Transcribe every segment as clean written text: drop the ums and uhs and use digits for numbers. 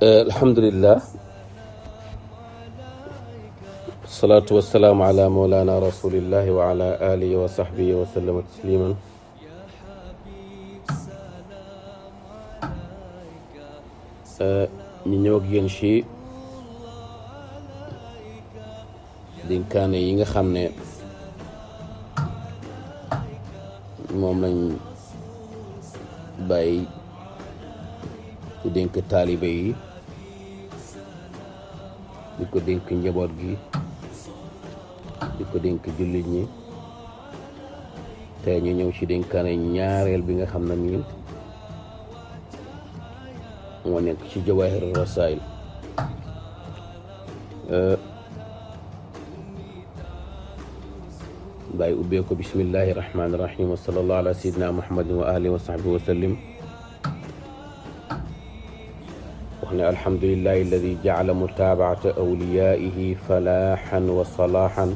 alhamdulillah wasalaatu wasalaamu ala mawlana rasulillahi wa ala alihi wa sahbihi wa sallama tasliman ñu ñëw ak yéen ci dénkaane yi nga xam ne moom lañ bàyyi di dénk taalibe yi di ko dénk njaboot gi di ko dénk jullit ñi te ñu ñëw ci dénkaane ñaareel bi nga xam ne nii moo nekk ci Jawaahir Rasaa'il bàyyi ubbee ko bismillahi rahmaani rahim wa sallallahu ala sayyidina muhammadin wa alihi wa sahbihi wa sallim wax ne alhamdulillahi alladi jacala mutaabacata awliyaihi falaaxan wa salaaxan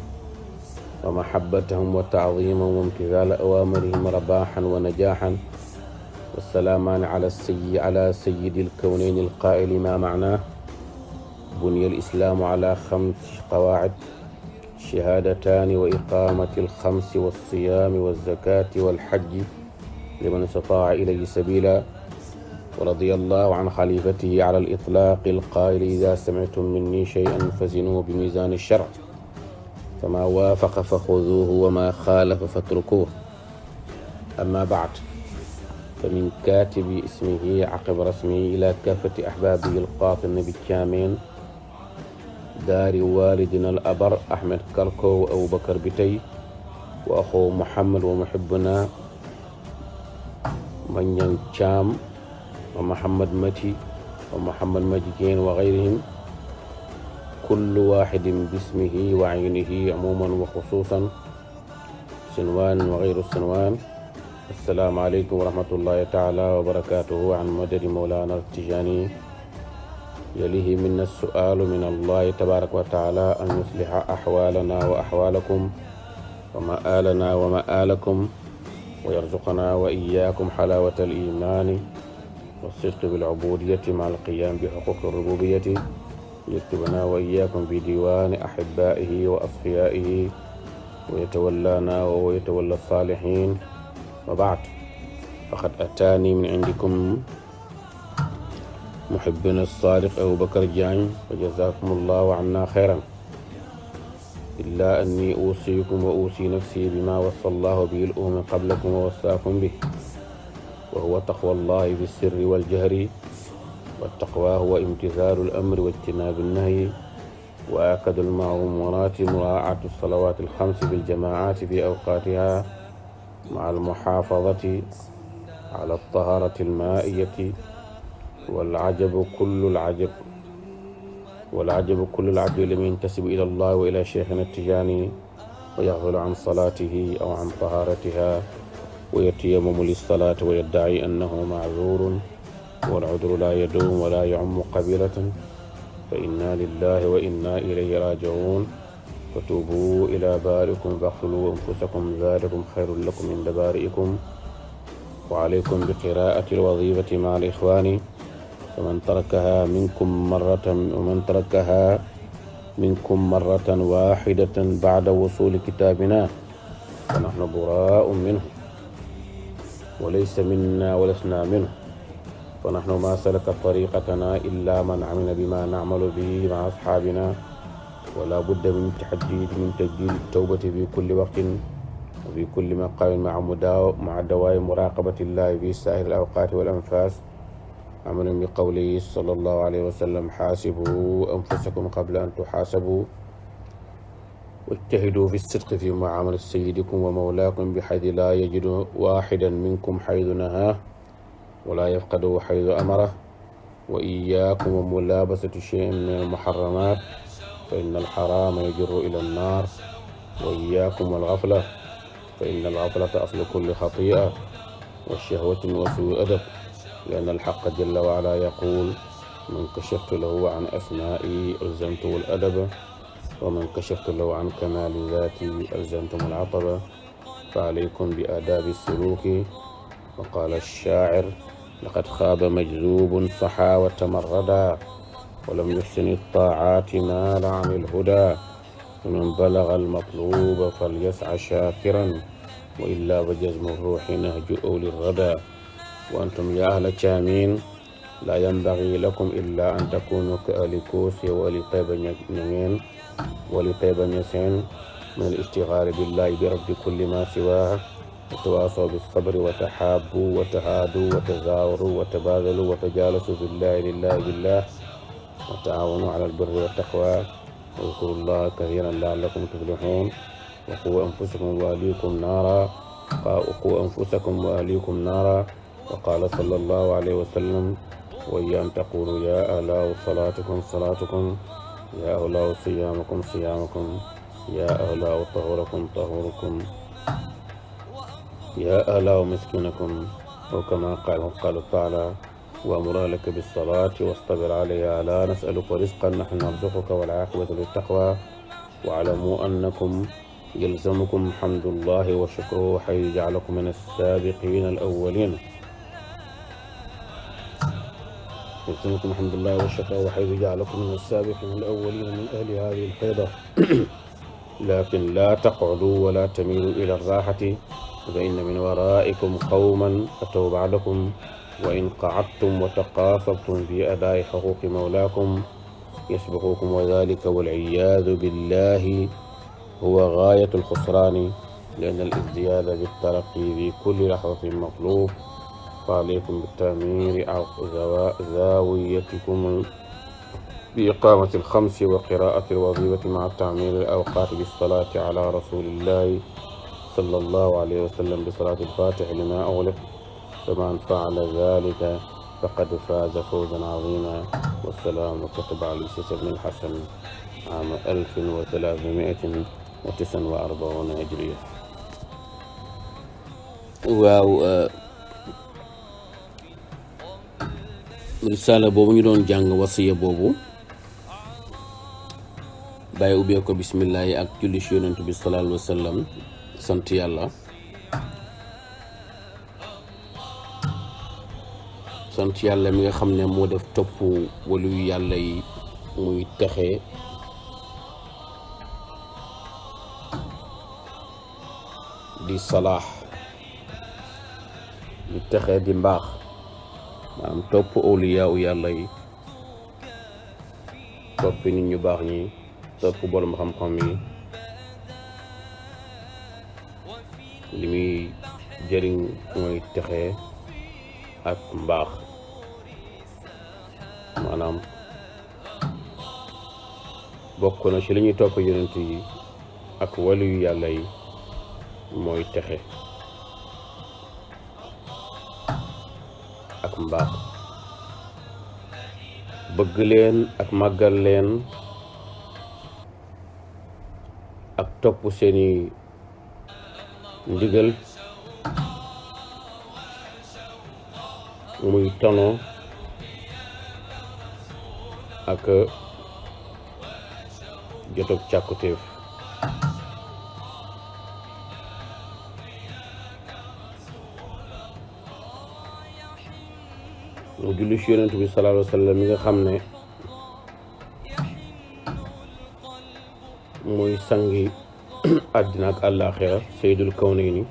wa mahabbatahum wa tacdiman wa imtisaala awaamirihim rabaaxan wa najaaxan والسلامان على سيد الكونين القائل ما معناه بني الإسلام على 5 قواعد شهادتان وإقامة الخمس والصيام والزكاة والحج لمن استطاع إليه سبيلا ورضي الله عن خليفته على الإطلاق القائل إذا سمعتم مني شيئا فزنوه بميزان الشرع فما وافق فخذوه وما خالف فاتركوه أما بعد فمن كاتب اسمه عقب رسمه إلى كافة أحبابه القاطن بالكامين دار والدنا الأبر أحمد كركو أبو بكر بتي وأخو محمد ومحبنا من ينشام ومحمد متي ومحمد مجيكين وغيرهم كل واحد باسمه وعينه عموما وخصوصا سنوان وغير السنوان السلام عليكم ورحمة الله تعالى وبركاته عن مدد مولانا التجاني يليه منا السؤال من الله تبارك وتعالى أن يصلح أحوالنا وأحوالكم ومآلنا ومآلكم ويرزقنا وإياكم حلاوة الإيمان والصدق بالعبودية مع القيام بحقوق الربوبية يكتبنا وإياكم بديوان أحبائه وأصفيائه ويتولانا ويتولى الصالحين وبعد فقد أتاني من عندكم محبنا الصادق أبو بكر جاني وجزاكم الله عنا خيرا إلا أني أوصيكم وأوصي نفسي بما وصى الله به الأمم قبلكم ووصاكم به وهو تقوى الله بالسر والجهر والتقوى هو امتثال الأمر واجتناب النهي وآكد المأمورات مراعاة الصلوات الخمس بالجماعات في أوقاتها مع المحافظة على الطهارة المائية والعجب كل العجب لمن ينتسب إلى الله وإلى شيخنا التجاني ويغفل عن صلاته أو عن طهارتها ويتيمم للصلاة ويدعي أنه معذور والعذر لا يدوم ولا يعم قبيلة فإنا لله وإنا إليه راجعون فتوبوا إلى بارئكم فاقتلوا أنفسكم ذلكم خير لكم عند بارئكم وعليكم بقراءة الوظيفة مع الإخوان ومن تركها منكم مرة واحدة بعد وصول كتابنا فنحن براء منه وليس منا ولسنا منه فنحن ما سلك طريقتنا إلا من عمل بما نعمل به مع أصحابنا ولا بد من تجديد التوبة في كل وقت وفي كل مقام مع دوام مراقبة الله في سائر الأوقات والأنفاس عملا بقوله صلى الله عليه وسلم حاسبوا أنفسكم قبل أن تحاسبوا واجتهدوا في الصدق في معاملة سيدكم ومولاكم بحيث لا يجد واحدا منكم حيث نهاه ولا يفقده حيث أمره وإياكم وملابسة شيء من المحرمات فإن الحرام يجر إلى النار وإياكم والغفلة فإن الغفلة أصل كل خطيئة والشهوة وسوء أدب لأن الحق جل وعلا يقول من كشفت له عن أسمائي ألزمته الأدب ومن كشفت له عن كمال ذاتي ألزمتم العطب فعليكم بآداب السلوك وقال الشاعر laqad xaaba majzuubun saxaa wa tamarrada walam yuxsin altaacaati maala an ilhuda faman balaga almatluuba falyasca shaakiran wa illaa fa jazmu ruuxi nahju awli rada wa antum ya ahla caamin laa yanbagi lakum illa an takunu ka ahli Kossy wa ahli Tayba Ñangeen wa ahli Tayba Ñaseen min al-ishtigaali billahi bi raddi kulli ma siwaahu wa tawaasaw bis-sabri wa tahaabbu wa tahaadu wa tazaawaru wa tabaadalu wa tajaalasu billahi lillahi billah wa taawanu ala al-birri wa taqwa wa uzkuru llaha kathiiran la'allakum tuflihuun wa quu anfusakum wa ahliikum naara wa qaala sallallahu alayhi wa sallam wa iyyakum taqulu ya ahlaa salaatukum salaatukum ya ahlaa siyaamakum siyaamakum ya ahlaa tahurakum tahurukum ya ahlaa miskinakum aw kama qaala taala wa'mur ahlaka bis-salaati wastabir alayha laa nas'aluka rizqan nahnu narzuquka wal 'aaqibatu lit-taqwaa wa'lamuu annakum yalzamukum hamdullahi wa shukruhu haythu ja'alakum mina as-saabiqiina al-awwaliin يلزمكم حمد الله والشكر وحيث جعلكم من السابقين الأولين من أهل هذه الفيضة لكن لا تقعدوا ولا تميلوا إلى الراحة فإن من ورائكم قوما أتوا بعدكم وإن قعدتم وتقاصرتم في أداء حقوق مولاكم يسبقوكم وذلك والعياذ بالله هو غاية الخسران لأن الازدياد بالترقي في كل لحظة مطلوب فعليكم بالتأمير زاويتكم بإقامة الخمس وقراءة الوظيفة مع تعمير الأوقات بالصلاة على رسول الله صلى الله عليه وسلم بصلاة الفاتح لما أغلق فمن فعل ذلك فقد فاز فوزا عظيما والسلام كتب على سيس بن الحسن عام 1349 هجرية. waaw risaala boobu ñu doon jàng wasiya boobu bàyyi ubbee ko bismillahi ak julli ci yonent bi sallallahu alayhi wa sallam sant yàlla mi nga xam ne moo def topp walu yàlla yi muy texe di salaax di texe di mbaax maanaam topp awliyaa u yàlla yi topp nit ñu baax ñi topp borom xam-xam yi li muy jëriñ mooy texe ak mbaax maanaam bokk na ci li ñuy topp yonent yi ak wàllu yu yàlla yi mooy texe ak mbaax bëgg leen ak màggal leen ak topp seeni ndigal muy tono ak jotog càkkutéef mu julli ci yonent bi sallallahu alayhi wa sallam mi nga xam ne muy sangi àddina ak àllaaxira sayyidul kawnayni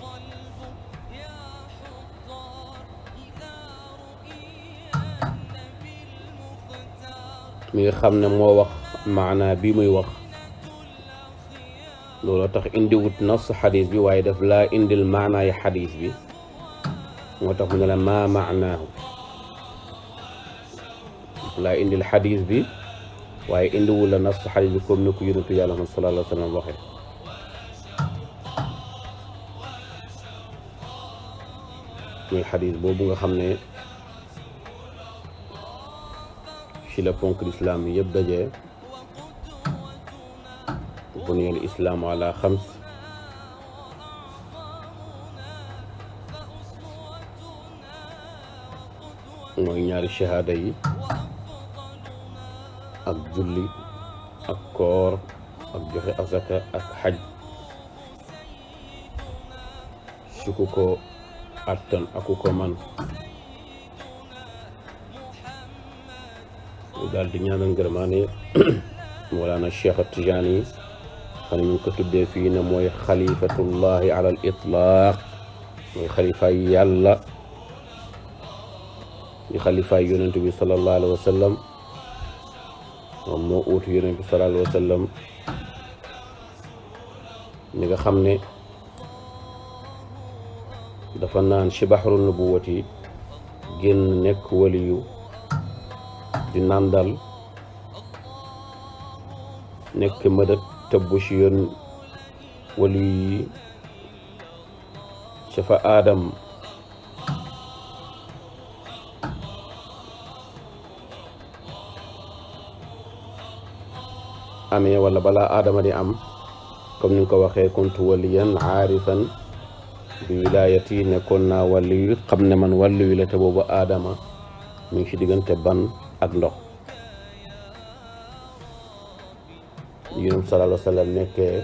mi nga xam ne moo wax maanaa bi muy wax loolu tax indiwut nas xadis bi waaye daf laa indil maanaay xadis bi moo tax mu ne la maa maanaahu laa indil xadis bi waaye indiwul la nas xadis bi comme ni ko yonentu yàlla Muhammad sallallahu alayhi wa sallam waxee muy xadis boobu nga xam ne ci la ponk lislaam yi yëpp daje buniyal islaamu ala xams mooy ñaari shahaada yi ak julli ak koor ak joxe azaka ak xaj su ku ko attan ak ku ko man daal di ñaanal ngërmaane Mawlana Cheikh Tijaani xam ne ñu ngi ko tuddee fii ne mooy xalifatullahi ala al itlaq mooy xalifaay yàlla di xalifaay yonent bi sallallahu alayhi wa sallam moom moo uutu yonent bi sallallahu alayhi wa sallam mi nga xam ne dafa naan ci baxru nubuwati génn nekk waliyu di nàndal nekk mëdët tëbbu ci yoon waliyu yi ci fa aadam amee wala balaa aadama di am comme ni nga ko waxee kuntu waliyan aarifan bi wilaayati nekkoon naa waliyu xam ne man waliyu la te boobu aadama mi ngi ci diggante ban ak ndox yonent bi sallallahu alayhi wa sallam nekkee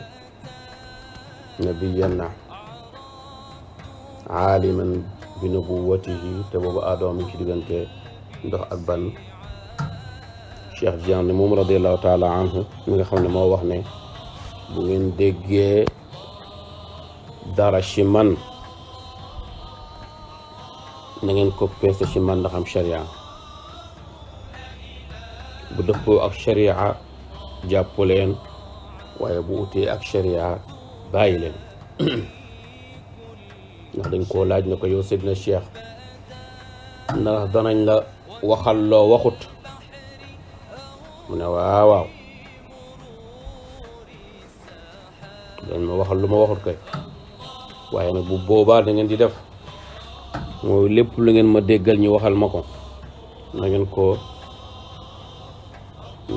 nabiyan aaliman bi nubuwwatihi te boobu aadama mi ngi ci diggante ndox ak ban Cheikh Tidiane moom radiallahu taala anhu mi nga xam ne moo wax ne bu ngeen déggee dara ci man na ngeen ko peese ci man ndax am sharia bu dëppoo ak sharia jàpp leen waaye bu utee ak sharia bàyyi leen ndax dañ koo laaj ne ko yow Seydina Cheikh ndax danañ la waxal loo waxut mu ne waaw waaw dañ ma waxal lu ma waxut kay waaye nag bu boobaa da ngeen di def mooy lépp lu ngeen ma déggal ñu waxal ma ko na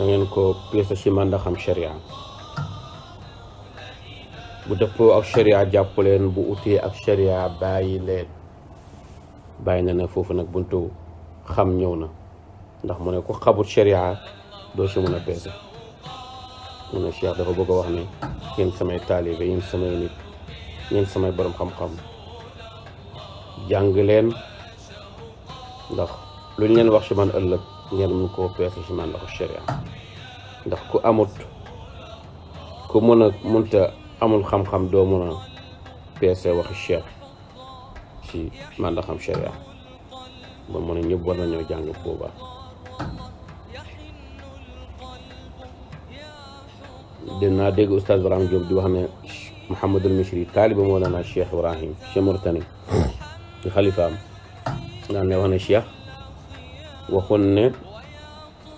ngeen ko peese ci man ndax am sharia bu dëppoo ak sharia jàpp leen bu utee ak sharia bàyyi leen bàyyi na ne foofu nag buntu xam ñëw na ndax mu ne ku xamut sharia doo ci mën a peese mu ne Cheikh dafa bëgg a wax ne yéen samay taalibe yéen samay nit yéen samay borom xam-xam jàng leen ndax lu ñu leen wax ci man ëllëg ngeen mun koo peese ci man ndax sharia ndax ku amut ku munta amul xam-xam doo mun a peese waxi Cheikh ci man ndax am sharia ba mu ne ñëpp war nañoo jàng boobaa dinaa dégg Oustaz Ibrahima Diop di wax ne Mouhamadul Misri taaliba Mawlana Cheikh Ibrahim Cheikh Mauritanie ci xalifaam daan ne wax ne Cheikh waxoon ne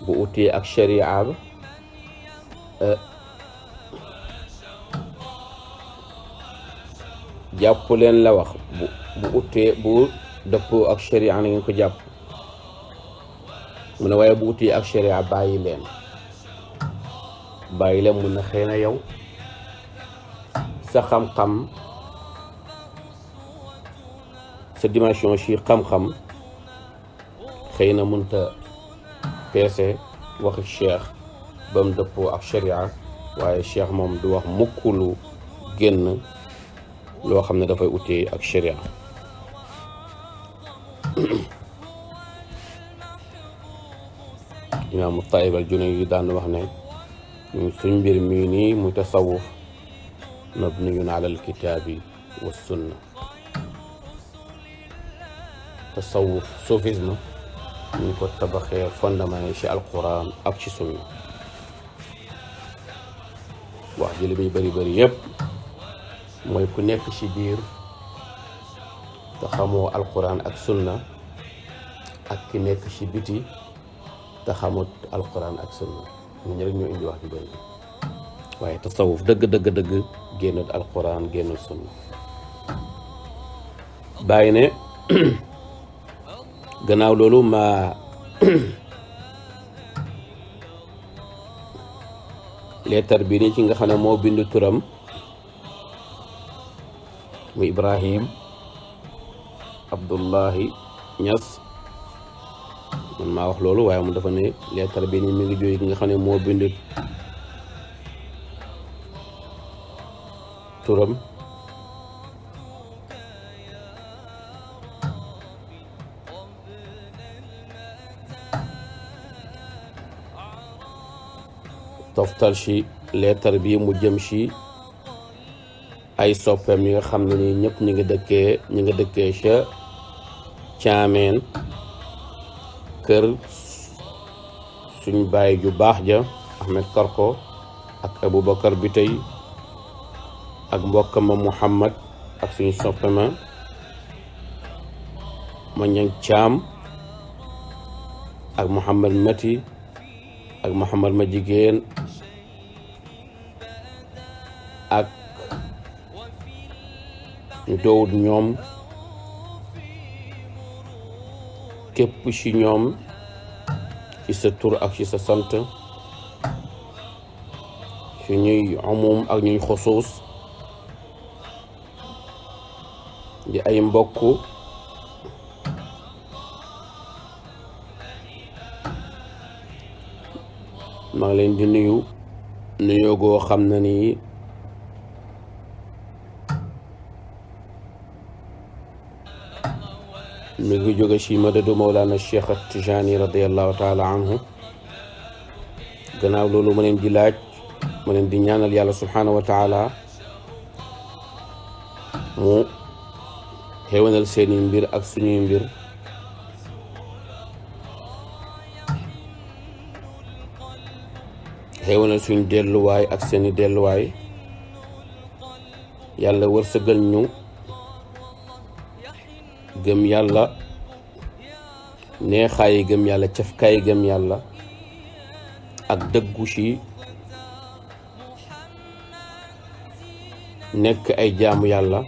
bu utee ak sharia ba jàpp leen la wax bu utee bu dëppoo ak sharia na ngeen ko jàpp mu ne waaye bu utee ak sharia bàyyi leen mun na xëy na yow sa xam-xam sa dimension ci xam-xam xëy na mënta peese waxi Cheikh ba mu dëppoo ak sharia waaye Cheikh moom du wax mukk lu génn loo xam ne dafay utee ak sharia imaamu Taayib al-Junayd yi daan wax ne suñ mbir mii nii muy tasawuf mabniyun ala alkitaabi wa sunna tasawuf soufisme ñu ko tabaxee fondement yi ci alquran ak ci sunna wax ji li muy bëri yëpp mooy ku nekk ci biir te xamoo alquran ak sunna ak ki nekk ci biti te xamut alquran ak sunna ñu rek ñoo indi wax ju bëri waaye tasawuf dëgg génnut alquran génnut sunna bàyyi ne gannaaw loolu ma leetar bi ni ci nga xam ne moo bind turam mu Ibrahim Abdullahi Ñas man maa wax loolu waaye mu dafa ne leetar bi ni mi ngi jóge ki nga xam ne moo bind turam toftal ci leetar bi mu jëm ci ay soppeem yi nga xam ne nii ñëpp ñi nga dëkkee ca Caameen kër suñ baay ju baax ja Ahmed Karko ak Aboubacar Bitey ak mbokkama Muhammad ak suñu soppema ma ñang Caam ak Muhammad Mati ak Muhammad ma jigéen ak ñu doowut ñoom képp ci ñoom ci sa tur ak ci sa sant ci ñuy umum ak ñuy xusuus di ay mbokk maa ngi leen di nuyoo goo xam na ni mi ngi jóge ci madadu Mawlana Cheikh Tijani radiallahu taala anhu. gannaaw loolu ma leen di laaj ma leen di ñaanal yàlla subhanahu wa taala mu xéwénal seeni mbir ak suñuy mbir xéwénal suñ delluwaay ak seeni delluwaay yàlla wërsëgal ñu gëm yàlla neexaayi gëm yàlla cafkaayi gëm yàlla ak dëggu ci nekk ay jaamu yàlla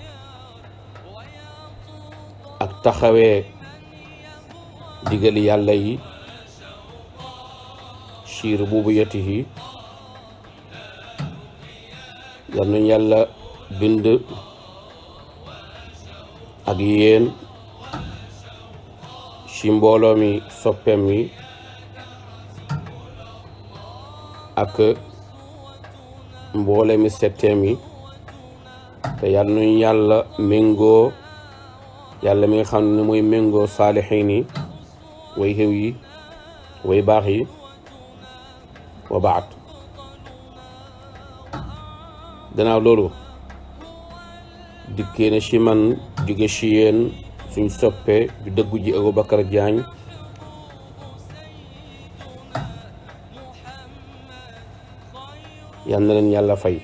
ak taxawee digali yàlla yi ci rububiyatihi yal nañu yàlla bind ak yéen ci mbooloo mi soppeem yi ak mboole mi setteem yi te yal nañu yàlla méngoo yàlla mi nga xam ne mooy méngoo saalixiin yi way xew yi way baax yi wa baat gannaaw loolu dikkee na ci man jóge ci yéen suñ soppe ju dëggu ji Aboubacar Diagne yal na leen yàlla fay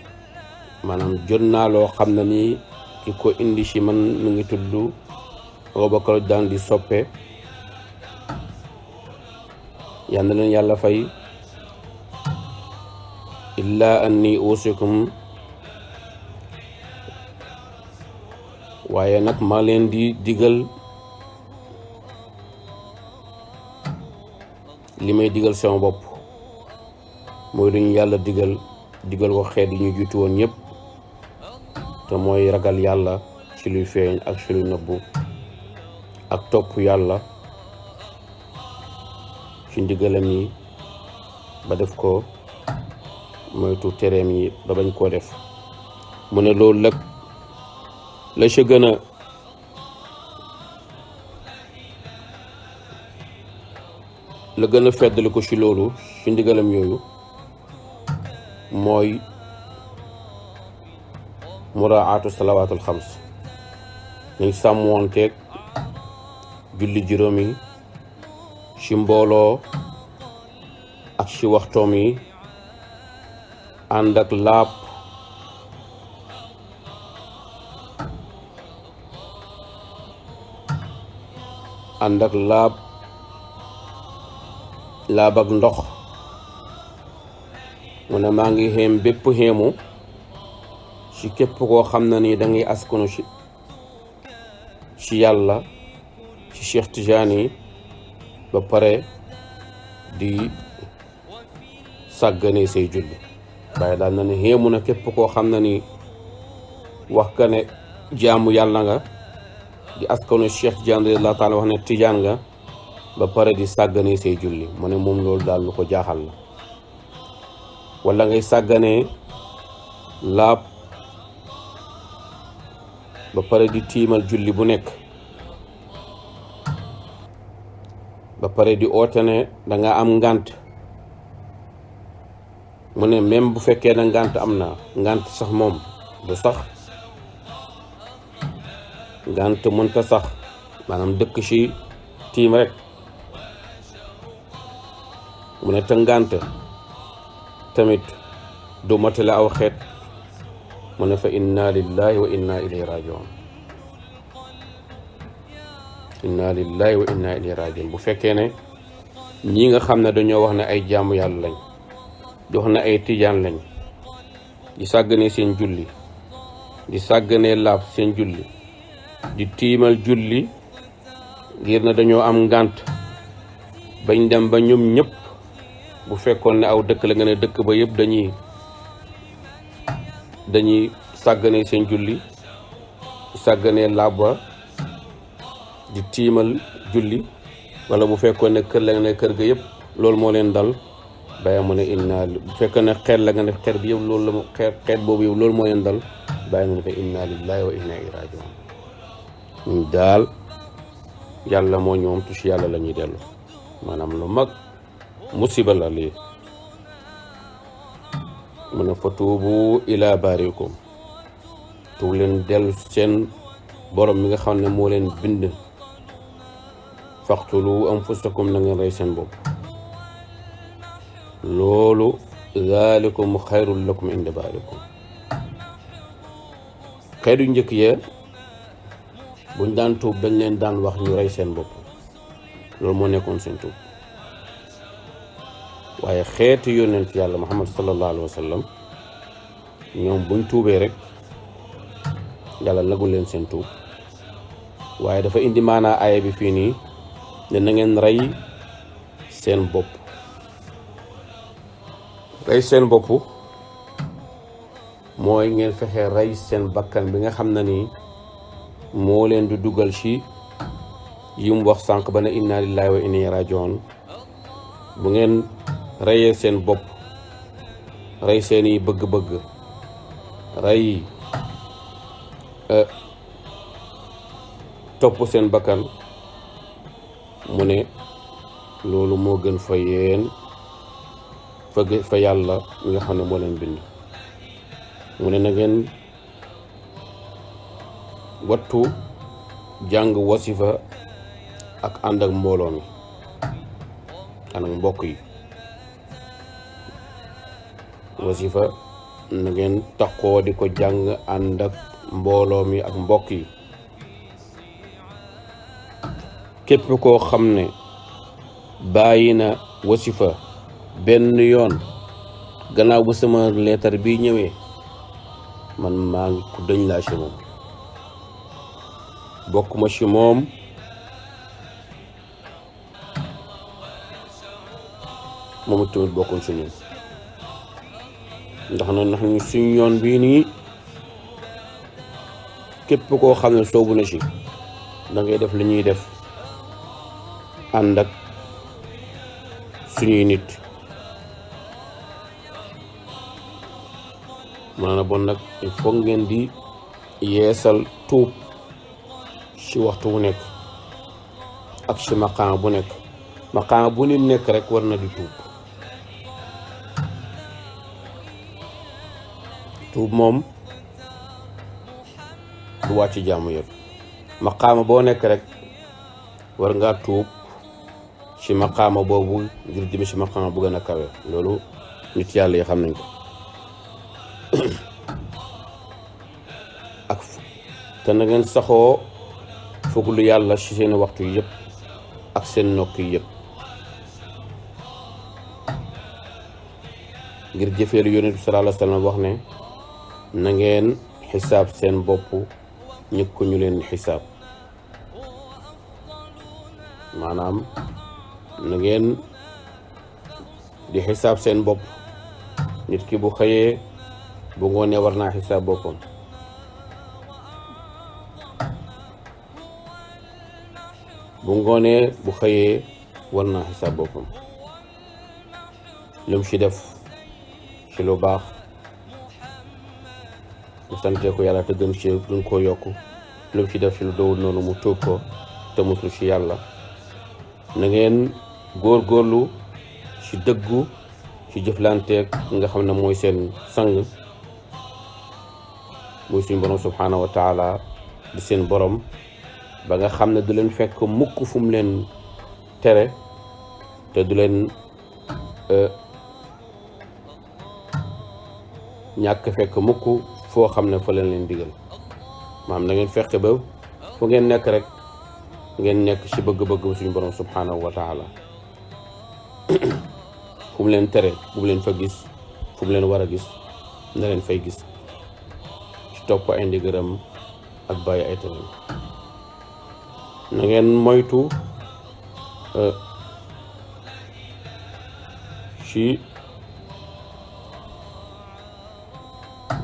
maanaam jot naa loo xam ne ni ki ko indi ci man mu ngi tudd Aboubacar Diagne di soppe yal na leen yàlla fay illaa anni usikum waaye nag maa leen di digal li may digal sama bopp mooy lu ñu yàlla digal ko xeet yi ñu jiitu woon ñëpp te mooy ragal yàlla ci luy feeñ ak ci luy nëbbu ak topp yàlla ci ndigalam yi ba def ko moytu tereem yi ba bañ koo def mu ne loolu nag la ca gën a feddali ko ci loolu ci ndigalam yooyu mooy muraatu salawaatul xams nañ sàmmoonteeg julli juróomi ci mbooloo ak ci waxtoom yi ànd ak laab laab ak ndox mu ne maa ngi xéem bépp xéemu ci képp koo xam na ni da ngay askanu ci yàlla ci Cheikh Tijani ba pare di sàggane say julli waaye daal na ne xéemu na képp koo xam na ni wax ka ne jaamu yàlla nga di askanu Cheikh Tijaan radiyallaahu taala wax ne tijaan nga ba pare di sàggane say julli mu ne moom loolu daal lu ko jaaxal la wala ngay sàgganee laab ba pare di tiimal julli bu nekk ba pare di oote ne danga am ngànt mu ne même bu fekkee na ngànt am na ngànt sax moom du sax ngànt mënta sax maanaam dëkk ci tiim rek mu ne te ngànt tamit du matale aw xeet mu ne fa inna lillahi wa inna ilayhi rajiun inna lillahi wa inna ilayhi rajiun bu fekkee ne ñi nga xam ne dañoo wax ne ay jaamu yàlla lañ di wax ne ay tijaan lañ di sàgganee seen julli di sàgganee laab seen julli di tiimal julli ngir na dañoo am ngànt bañ dem ba ñoom ñëpp bu fekkoon ne aw dëkk la nga ne dëkk ba yëpp dañuy sàgganee seen julli di sàgganee laab ba di tiimal julli wala bu fekkoon ne kër la nga ne kër ga yëpp loolu moo leen dal bàyyi mu ne inna bu fekkoon ne xeet la nga ne xeet bi yëpp loolu la xeet boobu yëpp loolu moo leen dal bàyyi mu ne fa inna lillahi wa inna ilayhi rajiun ñu daal yàlla moo ñoom tu ci yàlla la ñuy dellu maanaam lu mag musiba la lii mu ne fa tuubu ila baarikum tuub leen dellu seen borom mi nga xam ne moo leen bind faqtulu anfusakum na ngeen rey seen bopp loolu zalikum xayrul lakum inda baarikum xeetu njëkk ya buñ daan tuub dañ leen daan wax ñu rey seen bopp loolu moo nekkoon seen tuub waaye xeetu yonent yàlla Muhammad sallallahu alayhi wa sallam ñoom buñ tuubee rek yàlla nagul leen seen tuub waaye dafa indi maanaa aaya bi fii nii ne na ngeen rey seen bopp rey seen bopp mooy ngeen fexe rey seen bakkan bi nga xam ne nii moo leen di dugal ci yi mu wax sànq ba ne inna lillahi wa inna ilayhi rajiun bu ngeen reyee seen bopp rey seeni bëgg-bëgg rey topp seen bakkan mu ne loolu moo gën fa yéen fa yàlla mi nga xam ne moo leen bind mu ne na ngeen wattu jàng wasifa ak ànd ak mbooloo mi ànd ak mbokk yi wasifa na ngeen taxoo di ko jàng ànd ak mbooloo mi ak mbokk yi képp koo xam ne bàyyi na wasifa benn yoon gannaaw bu sama leetar bi ñëwee man maa ngi ku dëñ laa ci moom bokkuma ci moom moom tamit bokkuñ ci ñun ndax ñu suñ yoon bii nii képp koo xam ne soobu na ci da ngay def li ñuy def ànd ak suñuy nit maanaam bon nag il faut ngeen di yeesal tuub ci waxtu bu nekk ak ci maqaam bu nekk maqaam bu nit nekk rek war na di tuub moom du wàcc jàmm yëpp maqaama boo nekk rek war ngaa tuub ci maqaama boobu ngir jëm ci maqaama bu gën a kawe loolu nit yàlla yi xam nañ ko ak te na ngeen saxoo foglu yàlla ci seen waxtu yëpp ak seen nokk yëpp ngir jëfeelu yonent bi sallallahu alayhi wa sallam wax ne na ngeen xisaab seen bopp ñëpp ko ñu leen xisaab maanaam na ngeen di xisaab seen bopp nit ki bu xëyee bu ngoonee war naa xisaab boppam bu ngoonee bu xëyee war naa xisaab boppam lu mu ci def ci lu baax mu sante ko yàlla te gën koo yokk lu mu ci def ci lu dowul noonu mu tuub ko te muslu ci yàlla na ngeen góorgóorlu ci dëggu ci jëflanteeg nga xam ne mooy seen sang muy suñ borom subhanahu wa taala di seen borom ba nga xam ne du leen fekk mukk fu mu leen tere te du leen ñàkk fekk mukk foo xam ne fa leen digal maam na ngeen fexe ba fu ngeen nekk rek ngeen nekk ci bëgg-bëgg suñu borom subhanahu wa taala fu mu leen tere bu mu leen fa gis fu mu leen war a gis na leen fay gis ci topp ay ndigalam ak bàyyi ay tereem na ngeen moytu ci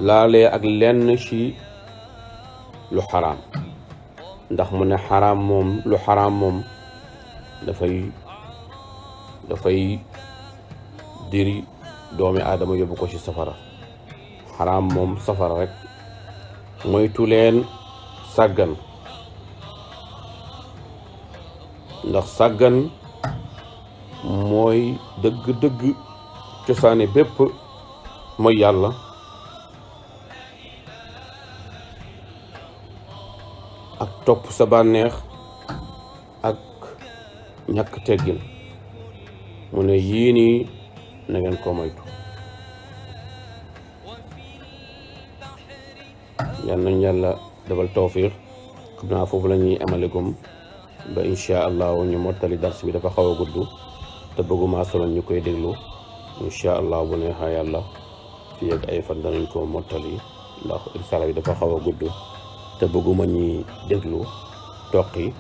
laalee ak lenn ci lu xaraam ndax mu ne xaraam moom lu xaraam moom dafay diri doomi aadama yóbbu ko ci safara xaraam moom safara rek moytu leen sàggan ndax sàggan mooy dëgg-dëgg cosaani bépp mooy yàlla ak topp sa bànneex ak ñàkk teggin mu ne yii nii na ngeen ko moytu yal nañ yàlla defal tawfiq xam naa foofu la ñuy amalegum ba incha allahu ñu mottali dars bi dafa xaw a gudd te bëgguma solo ñu koy déglu incha allah bu neexaa yàlla fii ak ay fan danañ ko mottali ndax risala bi dafa xaw a gudd te bëgguma ñi déglu toqi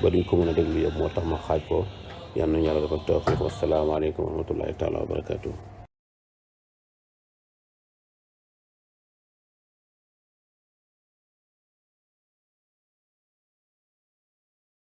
ba duñ ko mën a déglu yëpp moo tax ma xaaj ko yal nañu yàlla defal tawfiq wasalaamaaleykum wa rahmatullahi taala wa barakatuh